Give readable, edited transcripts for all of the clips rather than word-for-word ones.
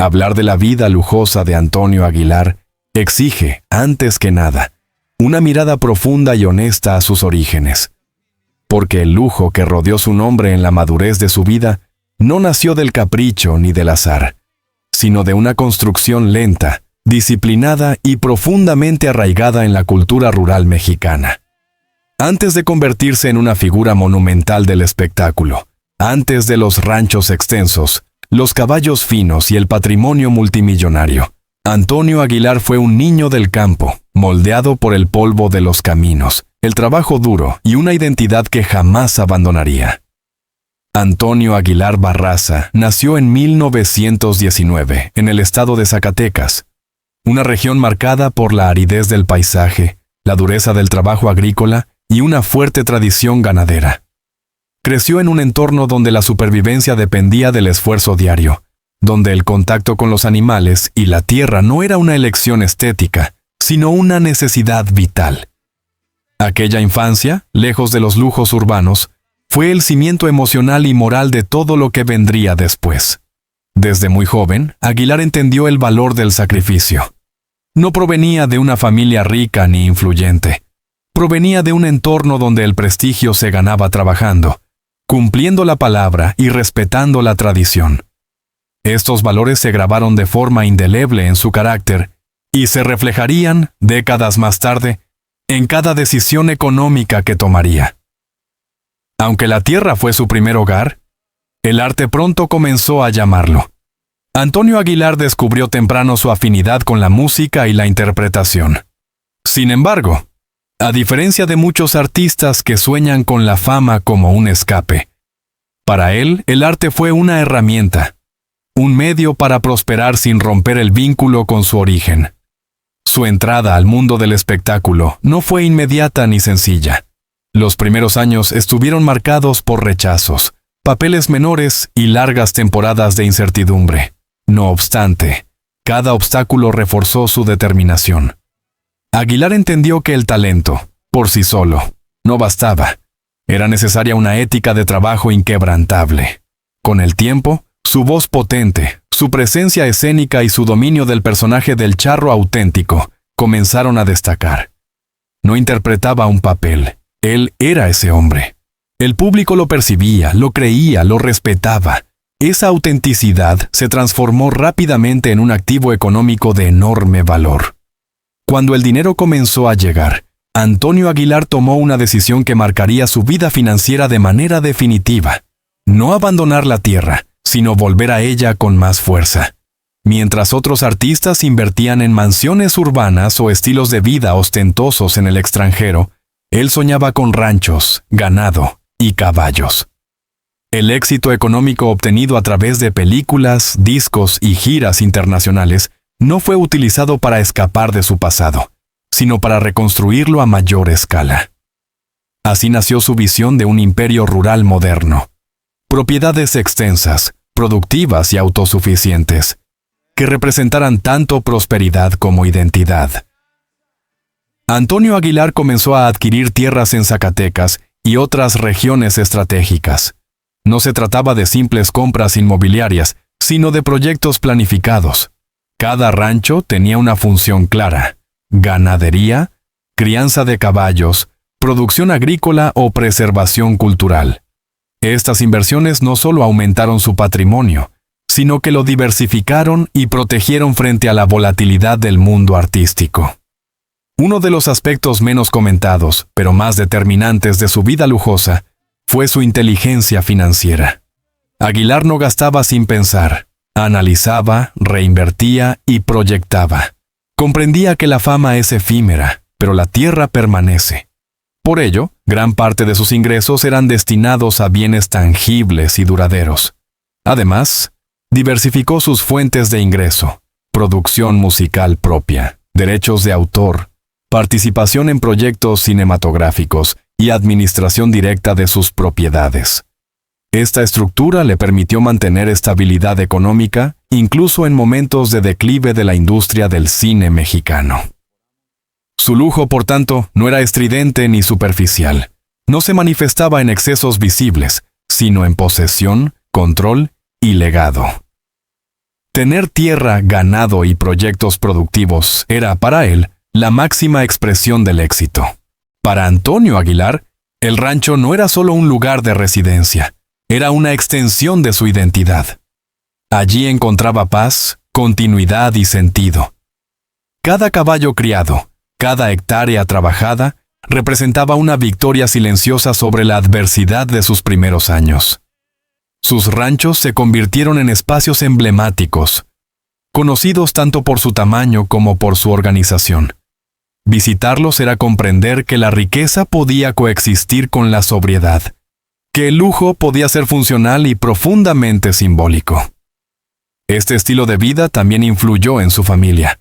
Hablar de la vida lujosa de Antonio Aguilar exige, antes que nada, una mirada profunda y honesta a sus orígenes. Porque el lujo que rodeó su nombre en la madurez de su vida no nació del capricho ni del azar, sino de una construcción lenta, disciplinada y profundamente arraigada en la cultura rural mexicana. Antes de convertirse en una figura monumental del espectáculo, antes de los ranchos extensos, los caballos finos y el patrimonio multimillonario, Antonio Aguilar fue un niño del campo, moldeado por el polvo de los caminos, el trabajo duro y una identidad que jamás abandonaría. Antonio Aguilar Barraza nació en 1919 en el estado de Zacatecas, una región marcada por la aridez del paisaje, la dureza del trabajo agrícola y una fuerte tradición ganadera. Creció en un entorno donde la supervivencia dependía del esfuerzo diario, donde el contacto con los animales y la tierra no era una elección estética, sino una necesidad vital. Aquella infancia, lejos de los lujos urbanos, fue el cimiento emocional y moral de todo lo que vendría después. Desde muy joven, Aguilar entendió el valor del sacrificio. No provenía de una familia rica ni influyente. Provenía de un entorno donde el prestigio se ganaba trabajando, cumpliendo la palabra y respetando la tradición. Estos valores se grabaron de forma indeleble en su carácter y se reflejarían, décadas más tarde, en cada decisión económica que tomaría. Aunque la tierra fue su primer hogar, el arte pronto comenzó a llamarlo. Antonio Aguilar descubrió temprano su afinidad con la música y la interpretación. Sin embargo, a diferencia de muchos artistas que sueñan con la fama como un escape, para él el arte fue una herramienta, un medio para prosperar sin romper el vínculo con su origen. Su entrada al mundo del espectáculo no fue inmediata ni sencilla. Los primeros años estuvieron marcados por rechazos, papeles menores y largas temporadas de incertidumbre. No obstante, cada obstáculo reforzó su determinación. Aguilar entendió que el talento, por sí solo, no bastaba. Era necesaria una ética de trabajo inquebrantable. Con el tiempo, su voz potente, su presencia escénica y su dominio del personaje del charro auténtico comenzaron a destacar. No interpretaba un papel, él era ese hombre. El público lo percibía, lo creía, lo respetaba. Esa autenticidad se transformó rápidamente en un activo económico de enorme valor. Cuando el dinero comenzó a llegar, Antonio Aguilar tomó una decisión que marcaría su vida financiera de manera definitiva. No abandonar la tierra, sino volver a ella con más fuerza. Mientras otros artistas invertían en mansiones urbanas o estilos de vida ostentosos en el extranjero, él soñaba con ranchos, ganado y caballos. El éxito económico obtenido a través de películas, discos y giras internacionales no fue utilizado para escapar de su pasado, sino para reconstruirlo a mayor escala. Así nació su visión de un imperio rural moderno. Propiedades extensas, productivas y autosuficientes, que representaran tanto prosperidad como identidad. Antonio Aguilar comenzó a adquirir tierras en Zacatecas y otras regiones estratégicas. No se trataba de simples compras inmobiliarias, sino de proyectos planificados. Cada rancho tenía una función clara: ganadería, crianza de caballos, producción agrícola o preservación cultural. Estas inversiones no solo aumentaron su patrimonio, sino que lo diversificaron y protegieron frente a la volatilidad del mundo artístico. Uno de los aspectos menos comentados, pero más determinantes de su vida lujosa, fue su inteligencia financiera. Aguilar no gastaba sin pensar, analizaba, reinvertía y proyectaba. Comprendía que la fama es efímera, pero la tierra permanece. Por ello, gran parte de sus ingresos eran destinados a bienes tangibles y duraderos. Además, diversificó sus fuentes de ingreso: producción musical propia, derechos de autor, participación en proyectos cinematográficos y administración directa de sus propiedades. Esta estructura le permitió mantener estabilidad económica incluso en momentos de declive de la industria del cine mexicano. Su lujo, por tanto, no era estridente ni superficial. No se manifestaba en excesos visibles, sino en posesión, control y legado. Tener tierra, ganado y proyectos productivos era para él la máxima expresión del éxito. Para Antonio Aguilar, el rancho no era solo un lugar de residencia, era una extensión de su identidad. Allí encontraba paz, continuidad y sentido. Cada caballo criado, cada hectárea trabajada, representaba una victoria silenciosa sobre la adversidad de sus primeros años. Sus ranchos se convirtieron en espacios emblemáticos, conocidos tanto por su tamaño como por su organización. Visitarlos era comprender que la riqueza podía coexistir con la sobriedad, que el lujo podía ser funcional y profundamente simbólico. Este estilo de vida también influyó en su familia.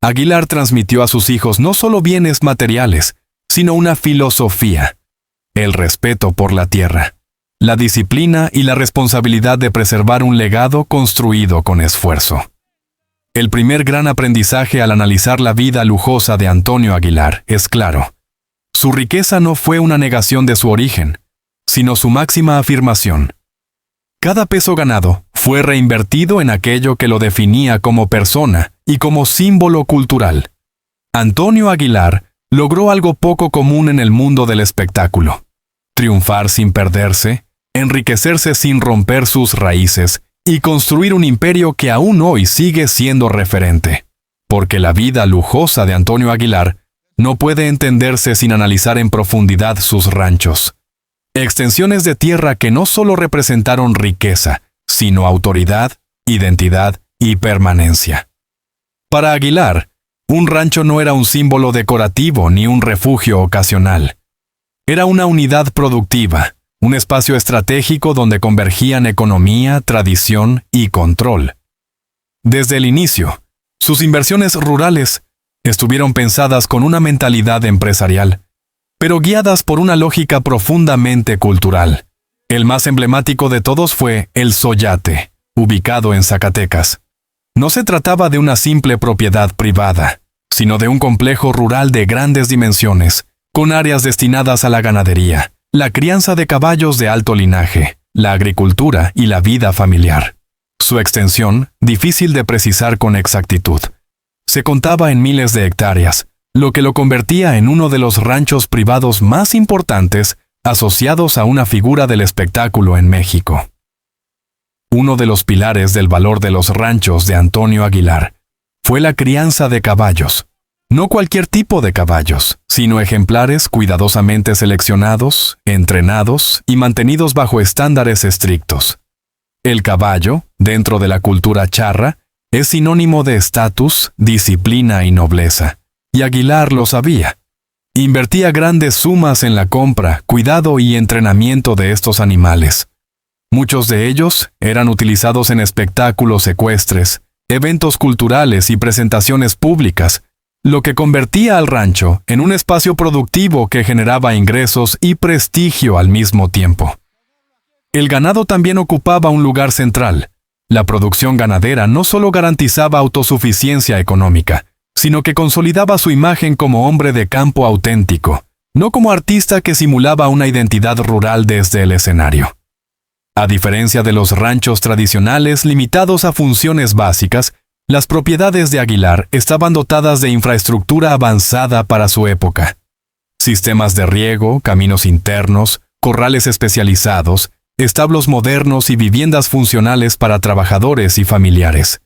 Aguilar transmitió a sus hijos no solo bienes materiales, sino una filosofía, el respeto por la tierra, la disciplina y la responsabilidad de preservar un legado construido con esfuerzo. El primer gran aprendizaje al analizar la vida lujosa de Antonio Aguilar es claro. Su riqueza no fue una negación de su origen, sino su máxima afirmación. Cada peso ganado fue reinvertido en aquello que lo definía como persona y como símbolo cultural. Antonio Aguilar logró algo poco común en el mundo del espectáculo: triunfar sin perderse, enriquecerse sin romper sus raíces y construir un imperio que aún hoy sigue siendo referente. Porque la vida lujosa de Antonio Aguilar no puede entenderse sin analizar en profundidad sus ranchos. Extensiones de tierra que no solo representaron riqueza, sino autoridad, identidad y permanencia. Para Aguilar, un rancho no era un símbolo decorativo ni un refugio ocasional. Era una unidad productiva, un espacio estratégico donde convergían economía, tradición y control. Desde el inicio, sus inversiones rurales estuvieron pensadas con una mentalidad empresarial, pero guiadas por una lógica profundamente cultural. El más emblemático de todos fue el Soyate, ubicado en Zacatecas. No se trataba de una simple propiedad privada, sino de un complejo rural de grandes dimensiones, con áreas destinadas a la ganadería, la crianza de caballos de alto linaje, la agricultura y la vida familiar. Su extensión, difícil de precisar con exactitud, se contaba en miles de hectáreas, lo que lo convertía en uno de los ranchos privados más importantes asociados a una figura del espectáculo en México. Uno de los pilares del valor de los ranchos de Antonio Aguilar fue la crianza de caballos. No cualquier tipo de caballos, sino ejemplares cuidadosamente seleccionados, entrenados y mantenidos bajo estándares estrictos. El caballo, dentro de la cultura charra, es sinónimo de estatus, disciplina y nobleza, y Aguilar lo sabía. Invertía grandes sumas en la compra, cuidado y entrenamiento de estos animales. Muchos de ellos eran utilizados en espectáculos ecuestres, eventos culturales y presentaciones públicas, lo que convertía al rancho en un espacio productivo que generaba ingresos y prestigio al mismo tiempo. El ganado también ocupaba un lugar central. La producción ganadera no solo garantizaba autosuficiencia económica, sino que consolidaba su imagen como hombre de campo auténtico, no como artista que simulaba una identidad rural desde el escenario. A diferencia de los ranchos tradicionales limitados a funciones básicas, las propiedades de Aguilar estaban dotadas de infraestructura avanzada para su época. Sistemas de riego, caminos internos, corrales especializados, establos modernos y viviendas funcionales para trabajadores y familiares.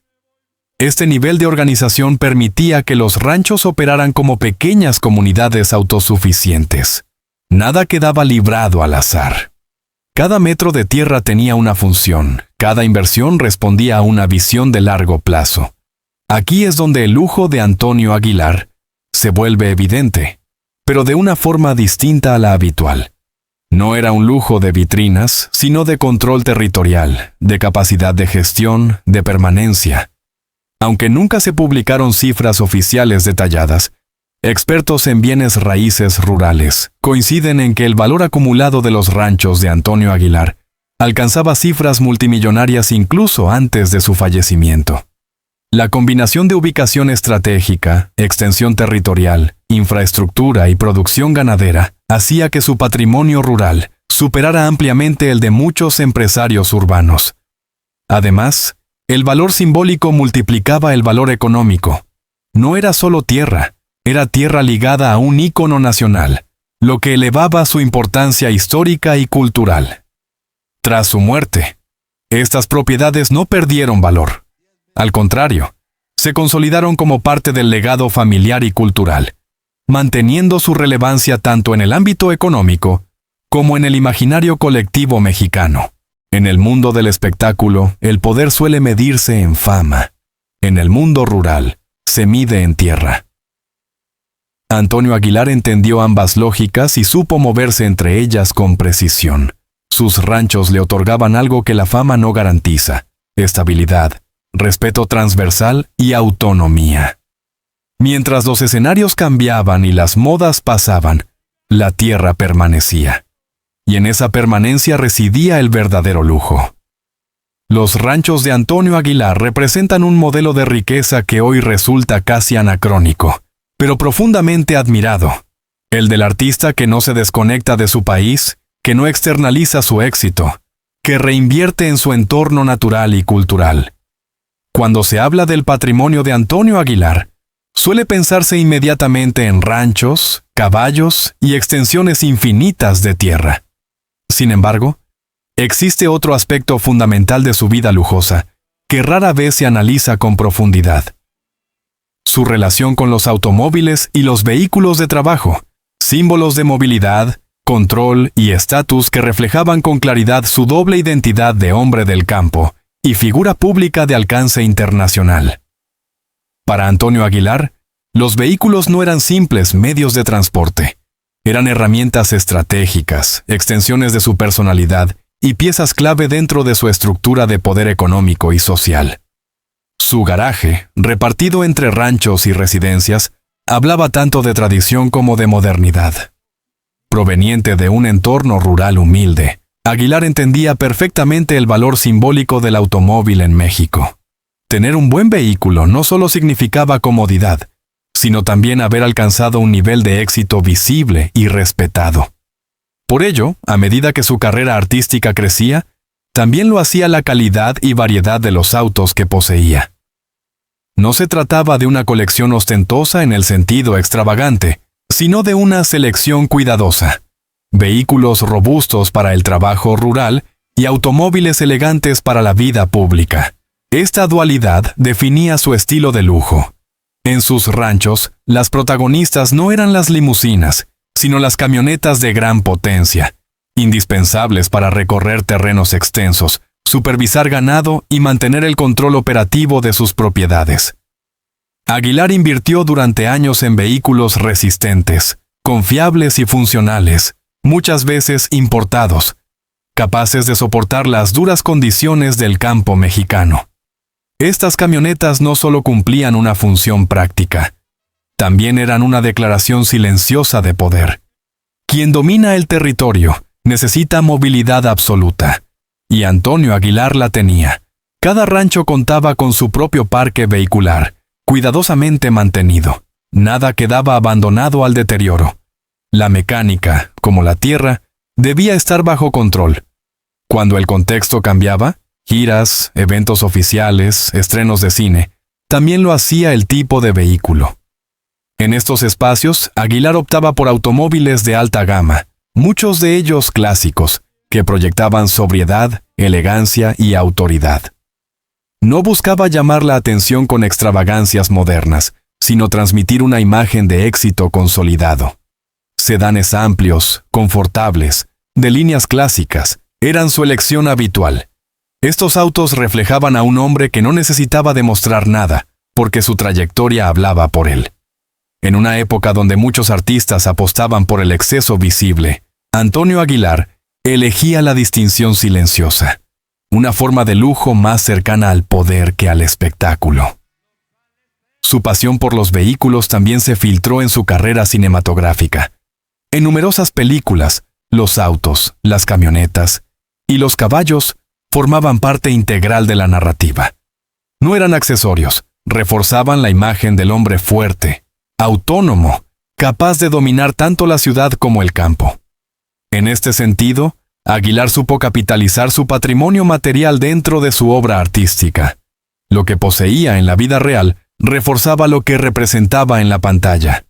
Este nivel de organización permitía que los ranchos operaran como pequeñas comunidades autosuficientes. Nada quedaba librado al azar. Cada metro de tierra tenía una función, cada inversión respondía a una visión de largo plazo. Aquí es donde el lujo de Antonio Aguilar se vuelve evidente, pero de una forma distinta a la habitual. No era un lujo de vitrinas, sino de control territorial, de capacidad de gestión, de permanencia. Aunque nunca se publicaron cifras oficiales detalladas, expertos en bienes raíces rurales coinciden en que el valor acumulado de los ranchos de Antonio Aguilar alcanzaba cifras multimillonarias incluso antes de su fallecimiento. La combinación de ubicación estratégica, extensión territorial, infraestructura y producción ganadera hacía que su patrimonio rural superara ampliamente el de muchos empresarios urbanos. Además, el valor simbólico multiplicaba el valor económico. No era solo tierra, era tierra ligada a un ícono nacional, lo que elevaba su importancia histórica y cultural. Tras su muerte, estas propiedades no perdieron valor. Al contrario, se consolidaron como parte del legado familiar y cultural, manteniendo su relevancia tanto en el ámbito económico como en el imaginario colectivo mexicano. En el mundo del espectáculo, el poder suele medirse en fama. En el mundo rural, se mide en tierra. Antonio Aguilar entendió ambas lógicas y supo moverse entre ellas con precisión. Sus ranchos le otorgaban algo que la fama no garantiza: estabilidad, respeto transversal y autonomía. Mientras los escenarios cambiaban y las modas pasaban, la tierra permanecía. Y en esa permanencia residía el verdadero lujo. Los ranchos de Antonio Aguilar representan un modelo de riqueza que hoy resulta casi anacrónico, pero profundamente admirado. El del artista que no se desconecta de su país, que no externaliza su éxito, que reinvierte en su entorno natural y cultural. Cuando se habla del patrimonio de Antonio Aguilar, suele pensarse inmediatamente en ranchos, caballos y extensiones infinitas de tierra. Sin embargo, existe otro aspecto fundamental de su vida lujosa, que rara vez se analiza con profundidad: su relación con los automóviles y los vehículos de trabajo, símbolos de movilidad, control y estatus que reflejaban con claridad su doble identidad de hombre del campo y figura pública de alcance internacional. Para Antonio Aguilar, los vehículos no eran simples medios de transporte. Eran herramientas estratégicas, extensiones de su personalidad y piezas clave dentro de su estructura de poder económico y social. Su garaje, repartido entre ranchos y residencias, hablaba tanto de tradición como de modernidad. Proveniente de un entorno rural humilde, Aguilar entendía perfectamente el valor simbólico del automóvil en México. Tener un buen vehículo no solo significaba comodidad, sino también haber alcanzado un nivel de éxito visible y respetado. Por ello, a medida que su carrera artística crecía, también lo hacía la calidad y variedad de los autos que poseía. No se trataba de una colección ostentosa en el sentido extravagante, sino de una selección cuidadosa. Vehículos robustos para el trabajo rural y automóviles elegantes para la vida pública. Esta dualidad definía su estilo de lujo. En sus ranchos, las protagonistas no eran las limusinas, sino las camionetas de gran potencia, indispensables para recorrer terrenos extensos, supervisar ganado y mantener el control operativo de sus propiedades. Aguilar invirtió durante años en vehículos resistentes, confiables y funcionales, muchas veces importados, capaces de soportar las duras condiciones del campo mexicano. Estas camionetas no solo cumplían una función práctica, también eran una declaración silenciosa de poder. Quien domina el territorio necesita movilidad absoluta, y Antonio Aguilar la tenía. Cada rancho contaba con su propio parque vehicular, cuidadosamente mantenido. Nada quedaba abandonado al deterioro. La mecánica, como la tierra, debía estar bajo control. Cuando el contexto cambiaba, giras, eventos oficiales, estrenos de cine, también lo hacía el tipo de vehículo. En estos espacios, Aguilar optaba por automóviles de alta gama, muchos de ellos clásicos, que proyectaban sobriedad, elegancia y autoridad. No buscaba llamar la atención con extravagancias modernas, sino transmitir una imagen de éxito consolidado. Sedanes amplios, confortables, de líneas clásicas, eran su elección habitual. Estos autos reflejaban a un hombre que no necesitaba demostrar nada, porque su trayectoria hablaba por él. En una época donde muchos artistas apostaban por el exceso visible, Antonio Aguilar elegía la distinción silenciosa, una forma de lujo más cercana al poder que al espectáculo. Su pasión por los vehículos también se filtró en su carrera cinematográfica. En numerosas películas, los autos, las camionetas y los caballos formaban parte integral de la narrativa. No eran accesorios, reforzaban la imagen del hombre fuerte, autónomo, capaz de dominar tanto la ciudad como el campo. En este sentido, Aguilar supo capitalizar su patrimonio material dentro de su obra artística. Lo que poseía en la vida real reforzaba lo que representaba en la pantalla.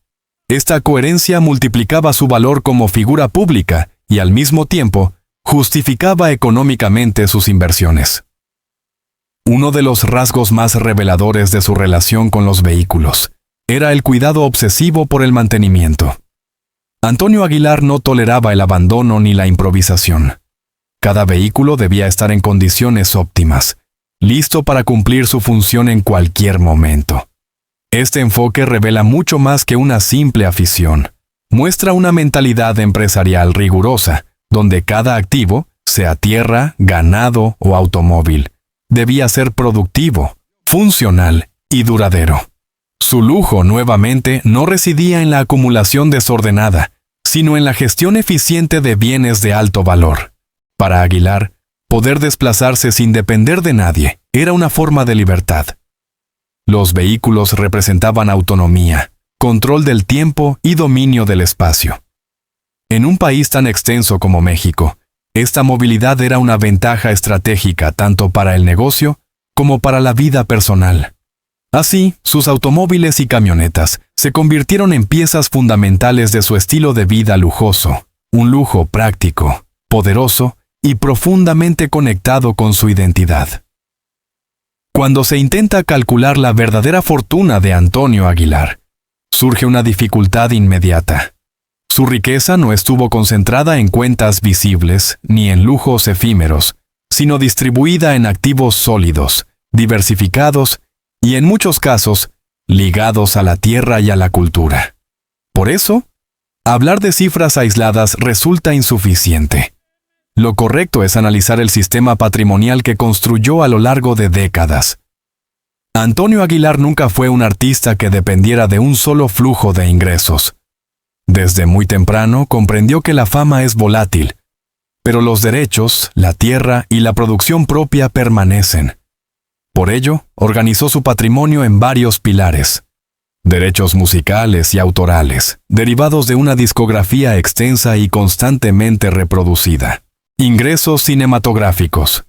Esta coherencia multiplicaba su valor como figura pública y al mismo tiempo justificaba económicamente sus inversiones. Uno de los rasgos más reveladores de su relación con los vehículos era el cuidado obsesivo por el mantenimiento. Antonio Aguilar no toleraba el abandono ni la improvisación. Cada vehículo debía estar en condiciones óptimas, listo para cumplir su función en cualquier momento. Este enfoque revela mucho más que una simple afición. Muestra una mentalidad empresarial rigurosa, donde cada activo, sea tierra, ganado o automóvil, debía ser productivo, funcional y duradero. Su lujo, nuevamente, no residía en la acumulación desordenada, sino en la gestión eficiente de bienes de alto valor. Para Aguilar, poder desplazarse sin depender de nadie era una forma de libertad. Los vehículos representaban autonomía, control del tiempo y dominio del espacio. En un país tan extenso como México, esta movilidad era una ventaja estratégica tanto para el negocio como para la vida personal. Así, sus automóviles y camionetas se convirtieron en piezas fundamentales de su estilo de vida lujoso, un lujo práctico, poderoso y profundamente conectado con su identidad. Cuando se intenta calcular la verdadera fortuna de Antonio Aguilar, surge una dificultad inmediata. Su riqueza no estuvo concentrada en cuentas visibles ni en lujos efímeros, sino distribuida en activos sólidos, diversificados y en muchos casos ligados a la tierra y a la cultura. Por eso, hablar de cifras aisladas resulta insuficiente. Lo correcto es analizar el sistema patrimonial que construyó a lo largo de décadas. Antonio Aguilar nunca fue un artista que dependiera de un solo flujo de ingresos. Desde muy temprano comprendió que la fama es volátil, pero los derechos, la tierra y la producción propia permanecen. Por ello, organizó su patrimonio en varios pilares: derechos musicales y autorales, derivados de una discografía extensa y constantemente reproducida; ingresos cinematográficos,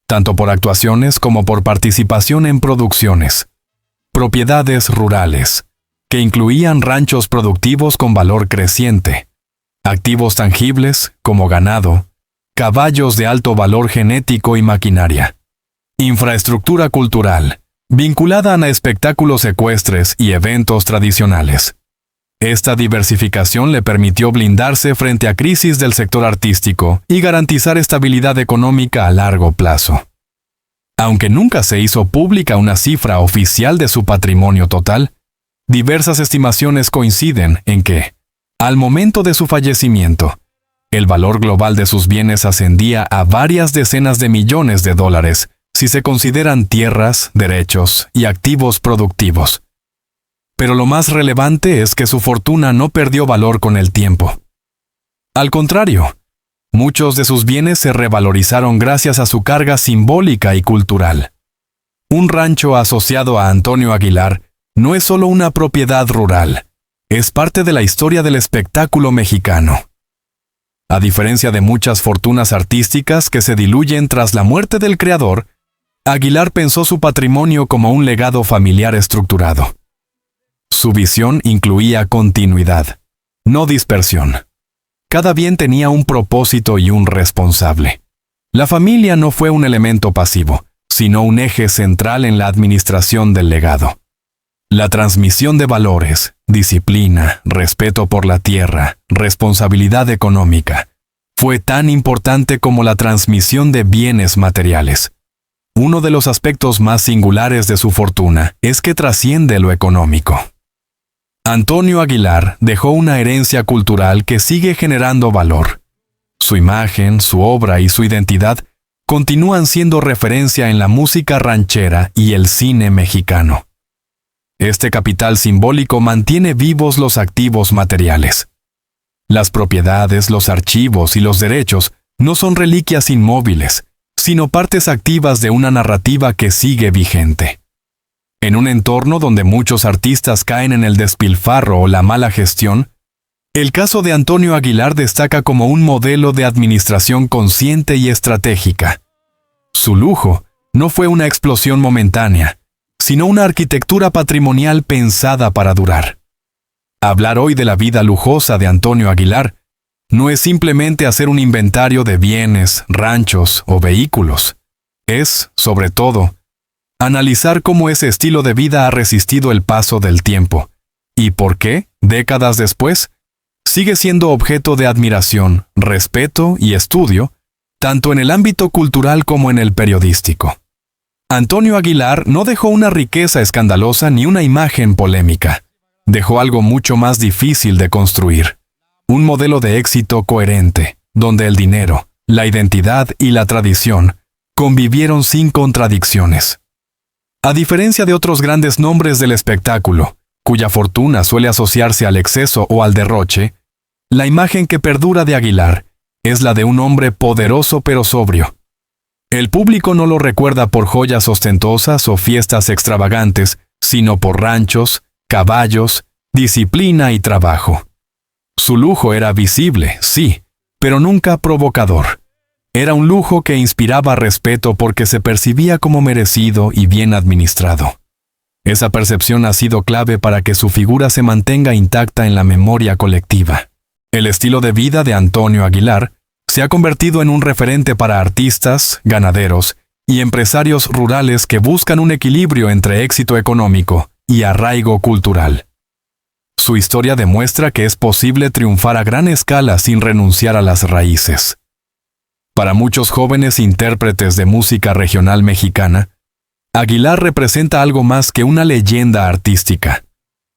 tanto por actuaciones como por participación en producciones; propiedades rurales, que incluían ranchos productivos con valor creciente; activos tangibles, como ganado, caballos de alto valor genético y maquinaria; infraestructura cultural, vinculada a espectáculos ecuestres y eventos tradicionales. Esta diversificación le permitió blindarse frente a crisis del sector artístico y garantizar estabilidad económica a largo plazo. Aunque nunca se hizo pública una cifra oficial de su patrimonio total, diversas estimaciones coinciden en que, al momento de su fallecimiento, el valor global de sus bienes ascendía a varias decenas de millones de dólares si se consideran tierras, derechos y activos productivos. Pero lo más relevante es que su fortuna no perdió valor con el tiempo. Al contrario, muchos de sus bienes se revalorizaron gracias a su carga simbólica y cultural. Un rancho asociado a Antonio Aguilar no es solo una propiedad rural, es parte de la historia del espectáculo mexicano. A diferencia de muchas fortunas artísticas que se diluyen tras la muerte del creador, Aguilar pensó su patrimonio como un legado familiar estructurado. Su visión incluía continuidad, no dispersión. Cada bien tenía un propósito y un responsable. La familia no fue un elemento pasivo, sino un eje central en la administración del legado. La transmisión de valores, disciplina, respeto por la tierra, responsabilidad económica, fue tan importante como la transmisión de bienes materiales. Uno de los aspectos más singulares de su fortuna es que trasciende lo económico. Antonio Aguilar dejó una herencia cultural que sigue generando valor. Su imagen, su obra y su identidad continúan siendo referencia en la música ranchera y el cine mexicano. Este capital simbólico mantiene vivos los activos materiales. Las propiedades, los archivos y los derechos no son reliquias inmóviles, sino partes activas de una narrativa que sigue vigente. En un entorno donde muchos artistas caen en el despilfarro o la mala gestión, el caso de Antonio Aguilar destaca como un modelo de administración consciente y estratégica. Su lujo no fue una explosión momentánea, sino una arquitectura patrimonial pensada para durar. Hablar hoy de la vida lujosa de Antonio Aguilar no es simplemente hacer un inventario de bienes, ranchos o vehículos. Es, sobre todo, analizar cómo ese estilo de vida ha resistido el paso del tiempo y por qué, décadas después, sigue siendo objeto de admiración, respeto y estudio, tanto en el ámbito cultural como en el periodístico. Antonio Aguilar no dejó una riqueza escandalosa ni una imagen polémica. Dejó algo mucho más difícil de construir. Un modelo de éxito coherente, donde el dinero, la identidad y la tradición convivieron sin contradicciones. A diferencia de otros grandes nombres del espectáculo, cuya fortuna suele asociarse al exceso o al derroche, la imagen que perdura de Aguilar es la de un hombre poderoso pero sobrio. El público no lo recuerda por joyas ostentosas o fiestas extravagantes, sino por ranchos, caballos, disciplina y trabajo. Su lujo era visible, sí, pero nunca provocador. Era un lujo que inspiraba respeto porque se percibía como merecido y bien administrado. Esa percepción ha sido clave para que su figura se mantenga intacta en la memoria colectiva. El estilo de vida de Antonio Aguilar se ha convertido en un referente para artistas, ganaderos y empresarios rurales que buscan un equilibrio entre éxito económico y arraigo cultural. Su historia demuestra que es posible triunfar a gran escala sin renunciar a las raíces. Para muchos jóvenes intérpretes de música regional mexicana, Aguilar representa algo más que una leyenda artística.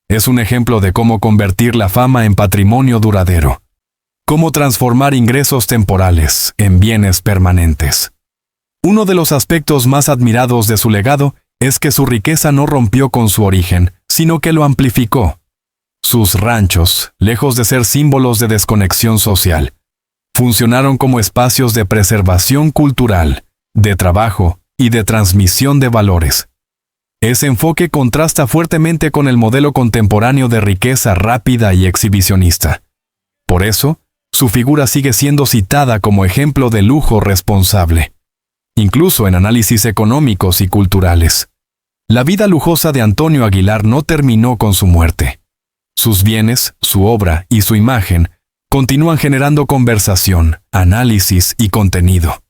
Es un ejemplo de cómo convertir la fama en patrimonio duradero, cómo transformar ingresos temporales en bienes permanentes. Uno de los aspectos más admirados de su legado es que su riqueza no rompió con su origen, sino que lo amplificó. Sus ranchos, lejos de ser símbolos de desconexión social, funcionaron como espacios de preservación cultural, de trabajo y de transmisión de valores. Ese enfoque contrasta fuertemente con el modelo contemporáneo de riqueza rápida y exhibicionista. Por eso, su figura sigue siendo citada como ejemplo de lujo responsable, incluso en análisis económicos y culturales. La vida lujosa de Antonio Aguilar no terminó con su muerte. Sus bienes, su obra y su imagen continúan generando conversación, análisis y contenido.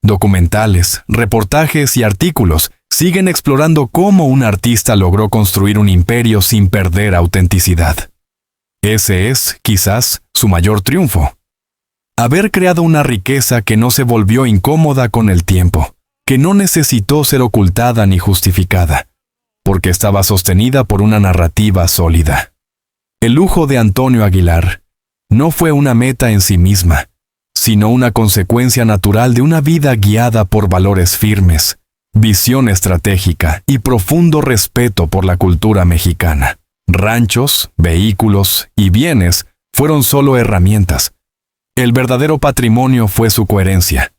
Documentales, reportajes y artículos siguen explorando cómo un artista logró construir un imperio sin perder autenticidad. Ese es, quizás, su mayor triunfo. Haber creado una riqueza que no se volvió incómoda con el tiempo, que no necesitó ser ocultada ni justificada, porque estaba sostenida por una narrativa sólida. El lujo de Antonio Aguilar no fue una meta en sí misma, sino una consecuencia natural de una vida guiada por valores firmes, visión estratégica y profundo respeto por la cultura mexicana. Ranchos, vehículos y bienes fueron solo herramientas. El verdadero patrimonio fue su coherencia.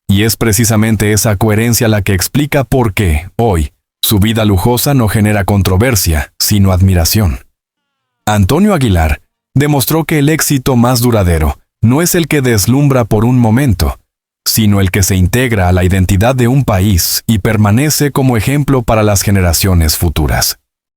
Y es precisamente esa coherencia la que explica por qué, hoy, su vida lujosa no genera controversia, sino admiración. Antonio Aguilar demostró que el éxito más duradero no es el que deslumbra por un momento, sino el que se integra a la identidad de un país y permanece como ejemplo para las generaciones futuras.